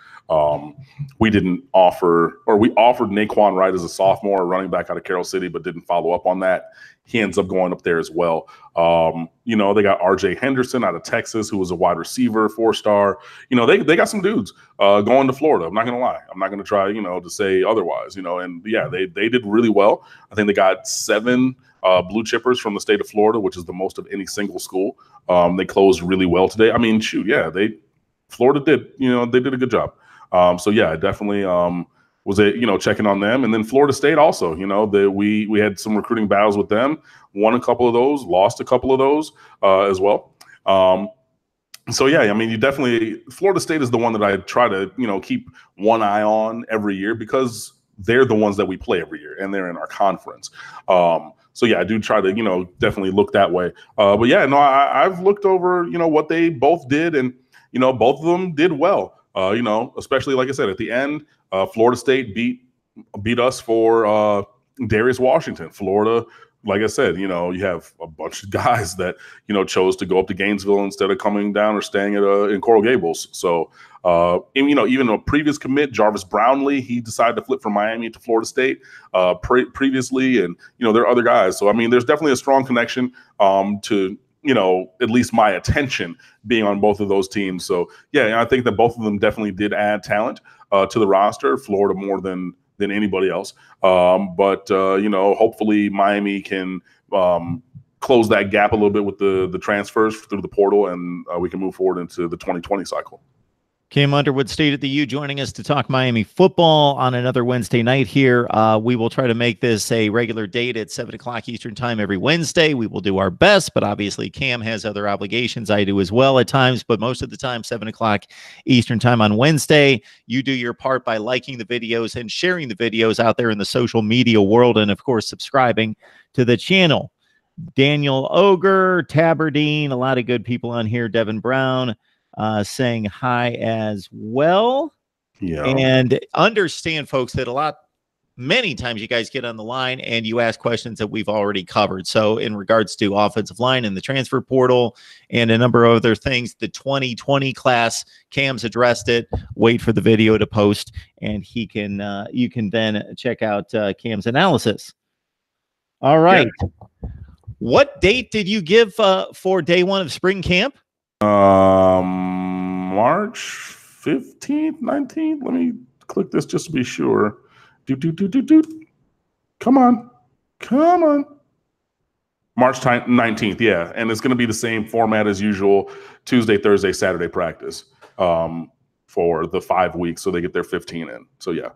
We offered Naquan Wright as a sophomore, running back out of Carroll City, but didn't follow up on that. He ends up going up there as well. They got RJ Henderson out of Texas, who was a wide receiver, 4-star. They got some dudes going to Florida. I'm not going to lie. I'm not going to try, to say otherwise, and yeah, they did really well. I think they got 7 blue chippers from the state of Florida, which is the most of any single school. They closed really well today. I mean, shoot, yeah, Florida did, they did a good job. So yeah, I definitely was checking on them. And then Florida State also, we had some recruiting battles with them, won a couple of those, lost a couple of those as well. So yeah, I mean, Florida State is the one that I try to, keep one eye on every year, because they're the ones that we play every year and they're in our conference. So yeah, I do try to, definitely look that way. But yeah, no, I've looked over, what they both did, and, both of them did well. Especially, like I said, at the end, Florida State beat us for Darius Washington. Florida like I said, you have a bunch of guys that, chose to go up to Gainesville instead of coming down or staying in Coral Gables. So, even a previous commit, Jarvis Brownlee, he decided to flip from Miami to Florida State previously. And, there are other guys. So, I mean, there's definitely a strong connection to, at least my attention being on both of those teams. So, yeah, I think that both of them definitely did add talent to the roster, Florida more than anybody else. But hopefully Miami can close that gap a little bit with the transfers through the portal, and we can move forward into the 2020 cycle. Cam Underwood, State of the U, joining us to talk Miami football on another Wednesday night here. We will try to make this a regular date at 7 o'clock Eastern time every Wednesday. We will do our best, but obviously Cam has other obligations. I do as well at times, but most of the time, 7 o'clock Eastern time on Wednesday. You do your part by liking the videos and sharing the videos out there in the social media world, and of course, subscribing to the channel. Daniel Oger, Tabardine, a lot of good people on here. Devin Brown, saying hi as well. Yeah. And understand, folks, that many times you guys get on the line and you ask questions that we've already covered. So in regards to offensive line and the transfer portal and a number of other things, the 2020 class, Cam's addressed it. Wait for the video to post, and you can then check out Cam's analysis. All right. Yeah. What date did you give for day one of spring camp? March 15th, 19th. Let me click this just to be sure. Come on. March 19th, yeah. And it's going to be the same format as usual, Tuesday, Thursday, Saturday practice for the 5 weeks, so they get their 15 in. So, yeah.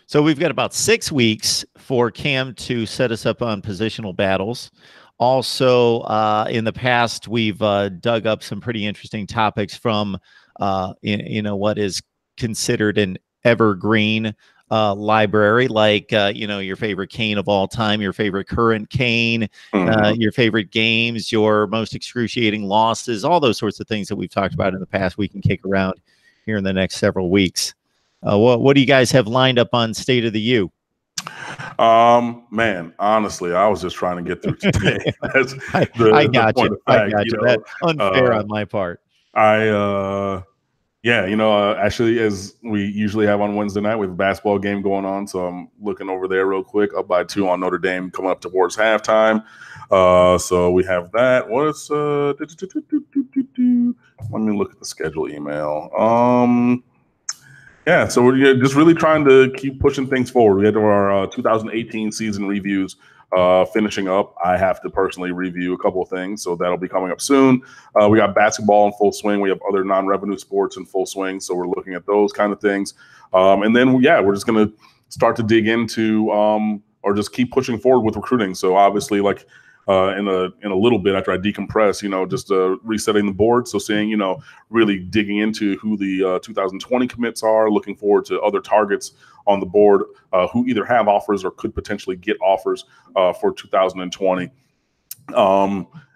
So we've got about 6 weeks for Cam to set us up on positional battles. Also, in the past, we've dug up some pretty interesting topics from, what is considered an evergreen library, like, your favorite Kane of all time, your favorite current Kane, your favorite games, your most excruciating losses, all those sorts of things that we've talked about in the past. We can kick around here in the next several weeks. What do you guys have lined up on State of the U? Man, honestly, I was just trying to get through today. I got you. That's unfair on my part. Actually, as we usually have on Wednesday night, we have a basketball game going on. So I'm looking over there real quick, up by 2 on Notre Dame, coming up towards halftime. So we have that. What's let me look at the schedule email. Yeah, so we're just really trying to keep pushing things forward. We had our 2018 season reviews finishing up. I have to personally review a couple of things, so that'll be coming up soon. We got basketball in full swing. We have other non-revenue sports in full swing, so we're looking at those kind of things. And then, we're just going to start to dig into or just keep pushing forward with recruiting. So obviously, like in a little bit after I decompress, just resetting the board. So seeing, really digging into who the 2020 commits are, looking forward to other targets on the board who either have offers or could potentially get offers for 2020.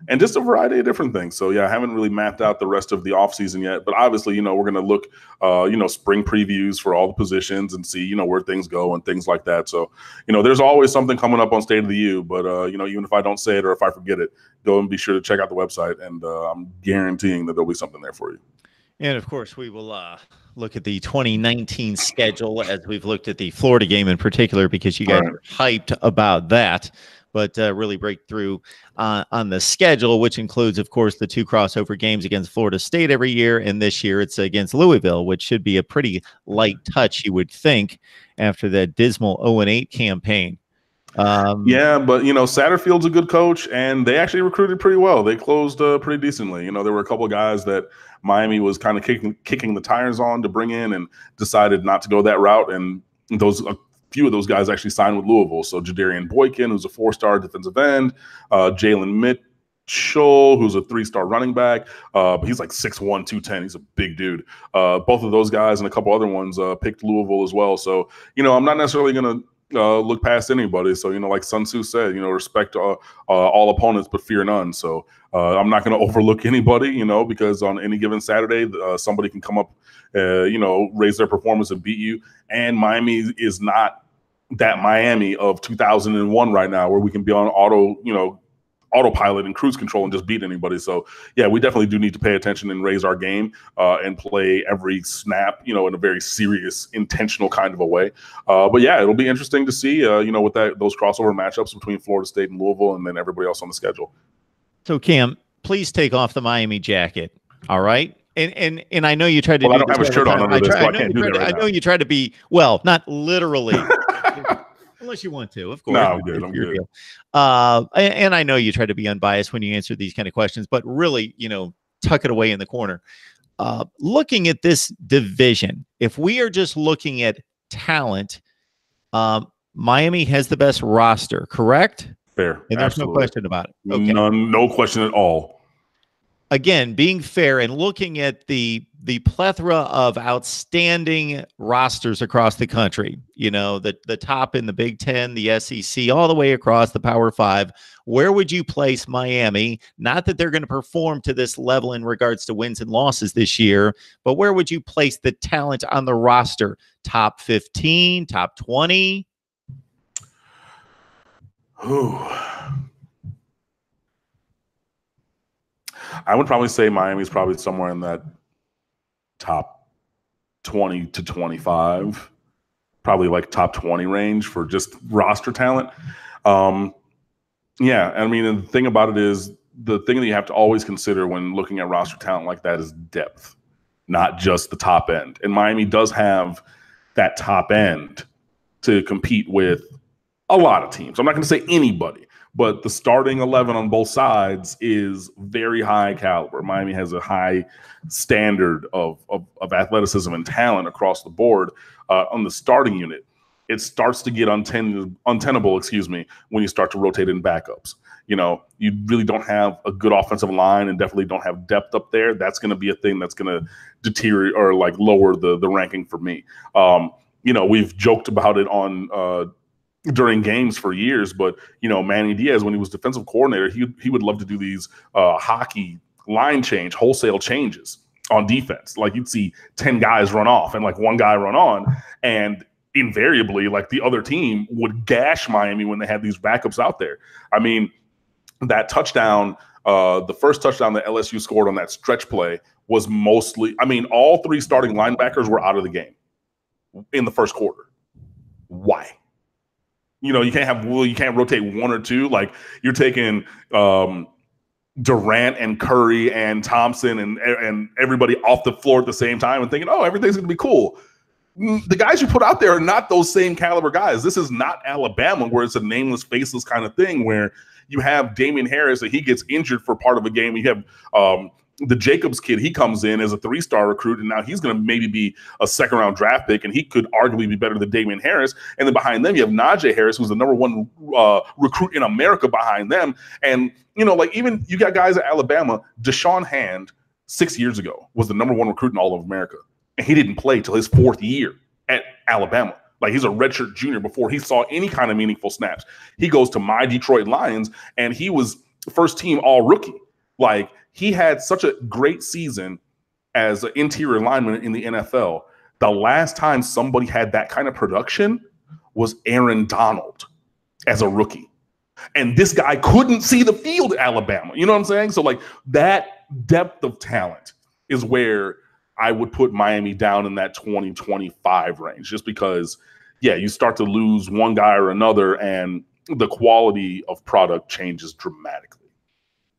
And just a variety of different things. So, I haven't really mapped out the rest of the offseason yet. But obviously, we're going to look, spring previews for all the positions and see, where things go and things like that. So, there's always something coming up on State of the U. But, even if I don't say it or if I forget it, go and be sure to check out the website. And I'm guaranteeing that there'll be something there for you. And, of course, we will look at the 2019 schedule as we've looked at the Florida game in particular, because you guys are hyped about that. But really break through on the schedule, which includes, of course, the 2 crossover games against Florida State every year. And this year it's against Louisville, which should be a pretty light touch, you would think, after that dismal 0-8 campaign. But, Satterfield's a good coach, and they actually recruited pretty well. They closed pretty decently. There were a couple of guys that Miami was kind of kicking the tires on to bring in and decided not to go that route. And few of those guys actually signed with Louisville. So Jadarian Boykin, who's a 4-star defensive end, Jalen Mitchell, who's a 3-star running back, but he's like 6'1", 210. He's a big dude. Both of those guys and a couple other ones picked Louisville as well. So, I'm not necessarily going to look past anybody. So, like Sun Tzu said, respect all opponents, but fear none. So I'm not going to overlook anybody, because on any given Saturday, somebody can come up, raise their performance and beat you. And Miami is not that Miami of 2001 right now, where we can be on autopilot and cruise control and just beat anybody. So yeah, we definitely do need to pay attention and raise our game and play every snap, in a very serious, intentional kind of a way. But yeah, it'll be interesting to see, with those crossover matchups between Florida State and Louisville, and then everybody else on the schedule. So Cam, please take off the Miami jacket. All right. And I know you tried to. Well, I don't have a shirt on under this, so I can't do that right now. I know you tried to be, well, not literally. Unless you want to, of course. No, I'm good. I'm good. And I know you try to be unbiased when you answer these kind of questions, but really, tuck it away in the corner. Looking at this division, if we are just looking at talent, Miami has the best roster, correct? Fair. And there's no question about it. Okay. No question at all. Again, being fair and looking at the plethora of outstanding rosters across the country, the top in the Big Ten, the SEC, all the way across the Power Five, where would you place Miami? Not that they're going to perform to this level in regards to wins and losses this year, but where would you place the talent on the roster? Top 15, top 20? I would probably say Miami's probably somewhere in that top 20 to 25, probably like top 20 range for just roster talent. Yeah, I mean, the thing about it is, the thing that you have to always consider when looking at roster talent like that is depth, not just the top end. And Miami does have that top end to compete with a lot of teams. I'm not going to say anybody, but the starting 11 on both sides is very high caliber. Miami has a high standard of athleticism and talent across the board on the starting unit. It starts to get untenable, when you start to rotate in backups. You really don't have a good offensive line and definitely don't have depth up there. That's going to be a thing that's going to deteriorate or like lower the ranking for me. We've joked about it on during games for years, but Manny Diaz, when he was defensive coordinator, he would love to do these hockey line wholesale changes on defense. Like, you'd see 10 guys run off and like one guy run on, and invariably like the other team would gash Miami when they had these backups out there. I mean, that touchdown, the first touchdown that LSU scored on that stretch play was mostly, all three starting linebackers were out of the game in the first quarter. Why? You can't rotate one or two. Like, you're taking Durant and Curry and Thompson and everybody off the floor at the same time and thinking, oh, everything's going to be cool. The guys you put out there are not those same caliber guys. This is not Alabama, where it's a nameless, faceless kind of thing, where you have Damian Harris and he gets injured for part of a game. You have the Jacobs kid. He comes in as a 3-star recruit, and now he's going to maybe be a second-round draft pick, and he could arguably be better than Damian Harris. And then behind them, you have Nyjah Harris, who's the #1 recruit in America behind them. And, even you got guys at Alabama. Deshaun Hand, 6 years ago, was the #1 recruit in all of America. And he didn't play till his 4th year at Alabama. Like, he's a redshirt junior before he saw any kind of meaningful snaps. He goes to my Detroit Lions, and he was first team all rookie. Like, he had such a great season as an interior lineman in the NFL. The last time somebody had that kind of production was Aaron Donald as a rookie. And this guy couldn't see the field at Alabama. You know what I'm saying? So, like, that depth of talent is where I would put Miami down in that 20-25 range, just because, you start to lose one guy or another, and the quality of product changes dramatically.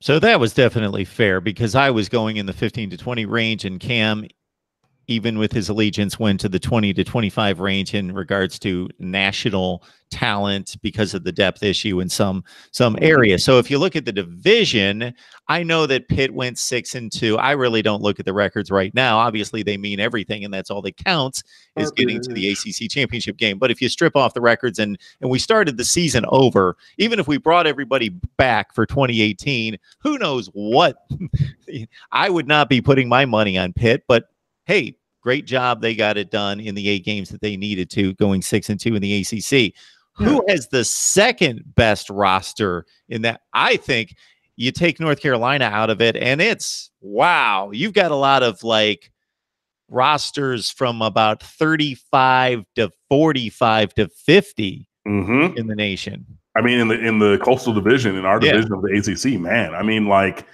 So that was definitely fair, because I was going in the 15 to 20 range, and Cam, even with his allegiance, went to the 20 to 25 range in regards to national talent because of the depth issue in some areas. So if you look at the division, I know that Pitt went 6-2. I really don't look at the records right now. Obviously, they mean everything, and that's all that counts is getting to the ACC championship game. But if you strip off the records and we started the season over, even if we brought everybody back for 2018, who knows what? I would not be putting my money on Pitt, but hey, great job. They got it done in the 8 games that they needed to, going 6-2 in the ACC. Who has the second best roster in that? I think you take North Carolina out of it, and it's, wow, you've got a lot of, like, rosters from about 35 to 45 to 50 Mm-hmm. in the nation. I mean, in the Coastal Division, in our division of the ACC, man. I mean, like,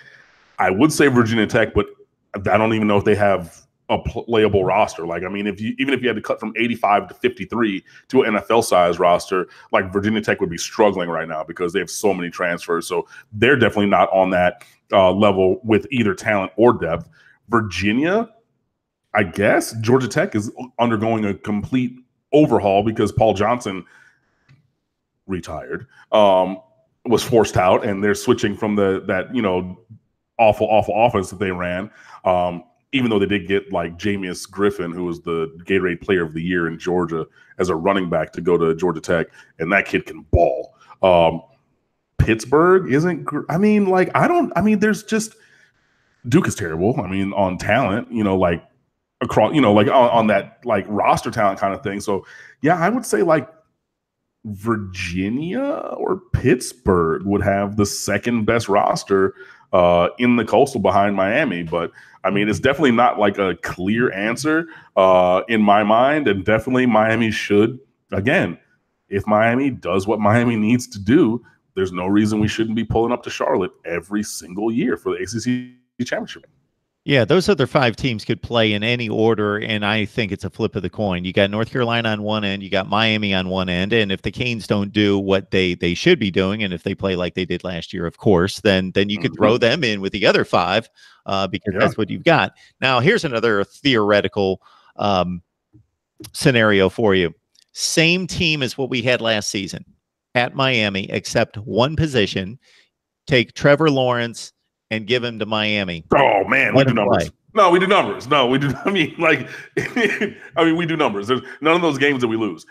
I would say Virginia Tech, but I don't even know if they have a playable roster. Like, I mean, even if you had to cut from 85 to 53 to an NFL size roster, like Virginia Tech would be struggling right now because they have so many transfers. So they're definitely not on that level with either talent or depth. Virginia, I guess Georgia Tech is undergoing a complete overhaul because Paul Johnson retired, was forced out, and they're switching from that awful offense that they ran. Even though they did get like Jameis Griffin, who was the Gatorade Player of the Year in Georgia, as a running back to go to Georgia Tech, and that kid can ball. Pittsburgh isn't. There's just Duke is terrible. I mean, on talent, like across, like on that like roster talent kind of thing. So yeah, I would say like Virginia or Pittsburgh would have the second best roster in the Coastal behind Miami. But I mean, it's definitely not like a clear answer in my mind. And definitely Miami should, again, if Miami does what Miami needs to do, there's no reason we shouldn't be pulling up to Charlotte every single year for the ACC championship. Yeah, those other 5 teams could play in any order, and I think it's a flip of the coin. You got North Carolina on one end, you got Miami on one end, and if the Canes don't do what they should be doing, and if they play like they did last year, of course, then you could throw them in with the other 5 because that's what you've got. Now, here's another theoretical scenario for you. Same team as what we had last season at Miami, except one position. Take Trevor Lawrence and give him to Miami. Oh man, we do numbers. No, we do numbers. No, we do. I mean, we do numbers. There's none of those games that we lose.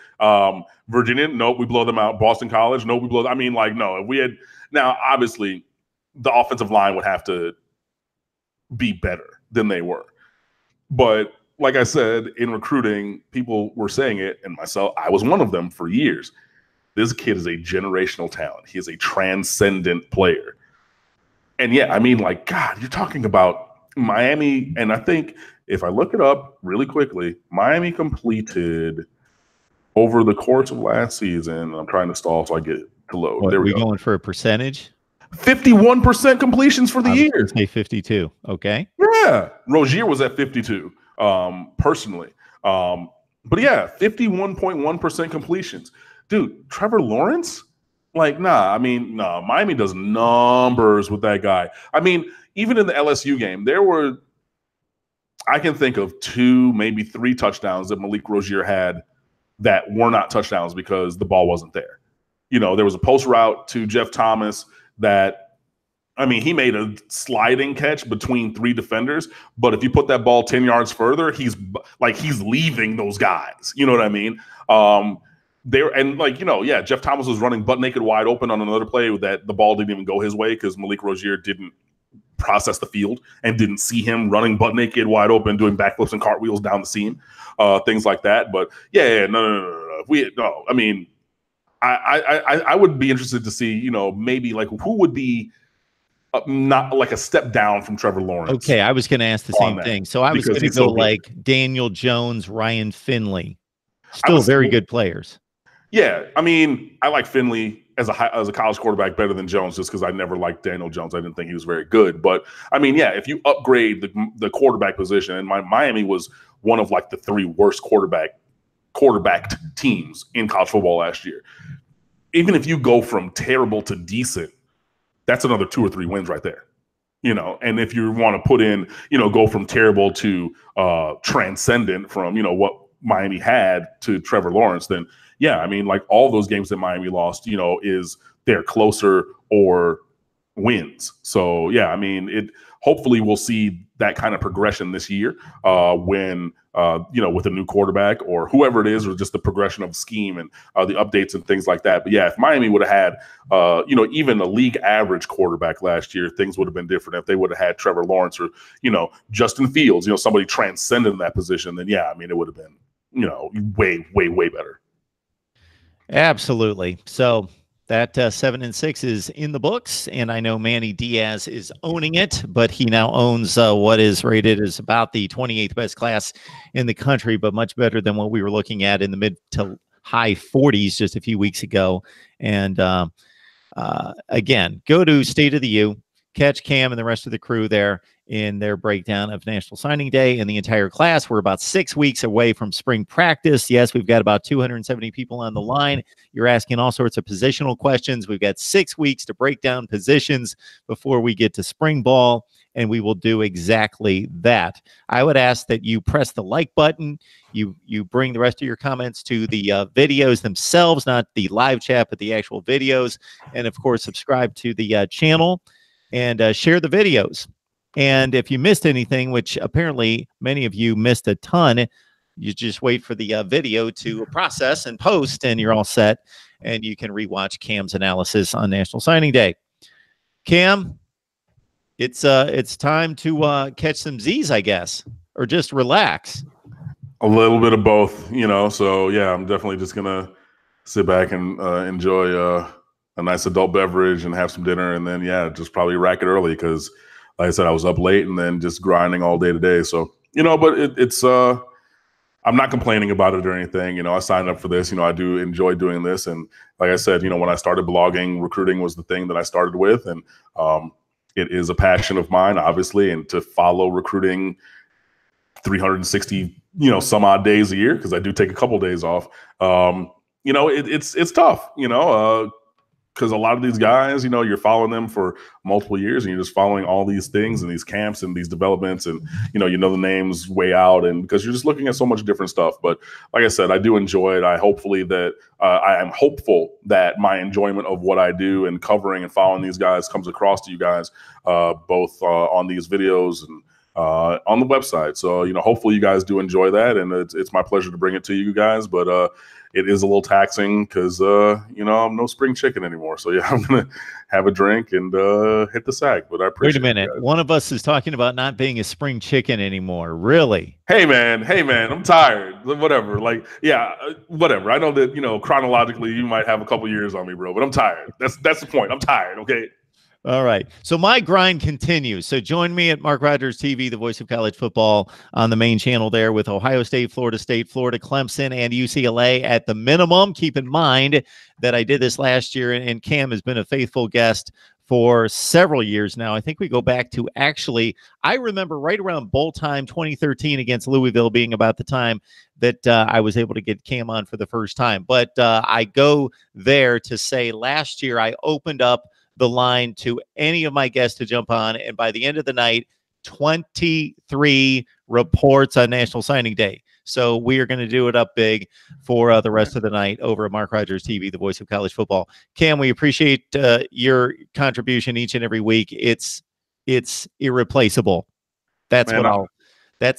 Virginia, nope, we blow them out. Boston College, nope, we blow. I mean, like, no. If we had now, obviously, the offensive line would have to be better than they were. But like I said, in recruiting, people were saying it, and myself, I was one of them for years. This kid is a generational talent. He is a transcendent player. And yeah, I mean, like, God, you're talking about Miami. And I think if I look it up really quickly, Miami completed over the course of last season. I'm trying to stall so I get to load. There we go. Going for a percentage? 51% completions for the year. Say 52. Okay. Yeah. Rozier was at 52, personally. But yeah, 51.1% completions. Dude, Trevor Lawrence? Like, nah, Miami does numbers with that guy. I mean, even in the LSU game, I can think of 2, maybe 3 touchdowns that Malik Rozier had that were not touchdowns because the ball wasn't there. There was a post route to Jeff Thomas that, he made a sliding catch between 3 defenders, but if you put that ball 10 yards further, he's leaving those guys. You know what I mean? Jeff Thomas was running butt naked wide open on another play that the ball didn't even go his way because Malik Rozier didn't process the field and didn't see him running butt naked wide open, doing backflips and cartwheels down the seam, things like that. But no. I would be interested to see, maybe like who would be not like a step down from Trevor Lawrence. Okay, I was going to ask the same thing. So I was going to go like Daniel Jones, Ryan Finley, still very good players. Yeah, I like Finley as a college quarterback better than Jones just because I never liked Daniel Jones. I didn't think he was very good. But, if you upgrade the quarterback position, and Miami was one of like the 3 worst quarterbacked teams in college football last year. Even if you go from terrible to decent, that's another 2 or 3 wins right there. And if you want to put in, go from terrible to transcendent from, what Miami had to Trevor Lawrence, then yeah, like all those games that Miami lost, is they're closer or wins. So yeah, hopefully we'll see that kind of progression this year when with a new quarterback or whoever it is, or just the progression of scheme and the updates and things like that. But yeah, if Miami would have had even a league average quarterback last year, things would have been different. If they would have had Trevor Lawrence or Justin Fields, somebody transcended that position, then yeah, it would have been way better. Absolutely. So That 7-6 is in the books, and I know Manny Diaz is owning it, but he now owns what is rated as about the 28th best class in the country, but much better than what we were looking at in the mid to high 40s just a few weeks ago. And again, go to State of the U, catch Cam and the rest of the crew there in their breakdown of National Signing Day and the entire class. We're about 6 weeks away from spring practice. Yes, we've got about 270 people on the line. You're asking all sorts of positional questions. We've got 6 weeks to break down positions before we get to spring ball, and we will do exactly that. I would ask that you press the like button. You bring the rest of your comments to the videos themselves, not the live chat, but the actual videos. And, of course, subscribe to the channel and share the videos. And if you missed anything, which apparently many of you missed a ton, you just wait for the video to process and post, and you're all set. And you can rewatch Cam's analysis on National Signing Day. Cam, it's time to catch some Z's, I guess, or just relax. A little bit of both, you know. So yeah, I'm definitely just gonna sit back and enjoy a nice adult beverage and have some dinner, and then yeah, just probably rack it early because, like I said, I was up late and then just grinding all day today. So, you know, but it's I'm not complaining about it or anything. You know, I signed up for this. You know, I do enjoy doing this. And like I said, you know, when I started blogging, recruiting was the thing that I started with. And it is a passion of mine, obviously, and to follow recruiting 360, you know, some odd days a year, because I do take a couple days off. You know, it's tough, you know, because a lot of these guys, you know, you're following them for multiple years and you're just following all these things and these camps and these developments and, you know the names way out, and because you're just looking at so much different stuff. But like I said, I do enjoy it. I am hopeful that my enjoyment of what I do and covering and following these guys comes across to you guys, both on these videos and on the website. So, you know, hopefully you guys do enjoy that, and it's my pleasure to bring it to you guys. But it is a little taxing because, you know, I'm no spring chicken anymore. So, yeah, I'm going to have a drink and hit the sack. But I appreciate it. Wait a minute. One of us is talking about not being a spring chicken anymore. Really? Hey, man, I'm tired. Whatever. Like, yeah, whatever. I know that, you know, chronologically you might have a couple years on me, bro, but I'm tired. That's the point. I'm tired, okay? All right. So my grind continues. So join me at MarkRogersTV, the voice of college football, on the main channel there with Ohio State, Florida, Clemson, and UCLA at the minimum. Keep in mind that I did this last year, and Cam has been a faithful guest for several years now. I think we go back to I remember right around bowl time 2013 against Louisville being about the time that I was able to get Cam on for the first time. But I go there to say last year I opened up the line to any of my guests to jump on, and by the end of the night, 23 reports on National Signing Day. So we are going to do it up big for the rest of the night over at MarkRogersTV, the voice of college football. Cam, we appreciate your contribution each and every week. It's irreplaceable. That's how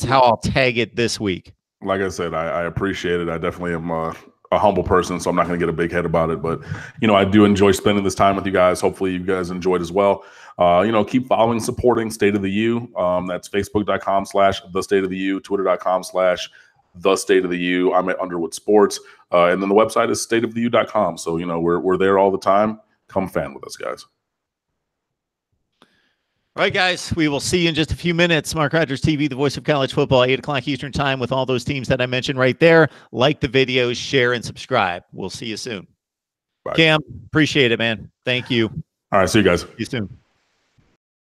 I'll tag it this week. Like I said, I appreciate it. I definitely am a humble person, so I'm not going to get a big head about it. But, you know, I do enjoy spending this time with you guys. Hopefully you guys enjoyed as well. You know, keep following, supporting State of the U. That's Facebook.com/The State of the U, Twitter.com/The State of the U. I'm at Underwood Sports. And then the website is stateoftheu.com. So, you know, we're there all the time. Come fan with us, guys. All right, guys, we will see you in just a few minutes. MarkRogersTV, the voice of college football, 8 o'clock Eastern time with all those teams that I mentioned right there. Like the videos, share, and subscribe. We'll see you soon. Bye. Cam, appreciate it, man. Thank you. All right, see you guys. See you soon.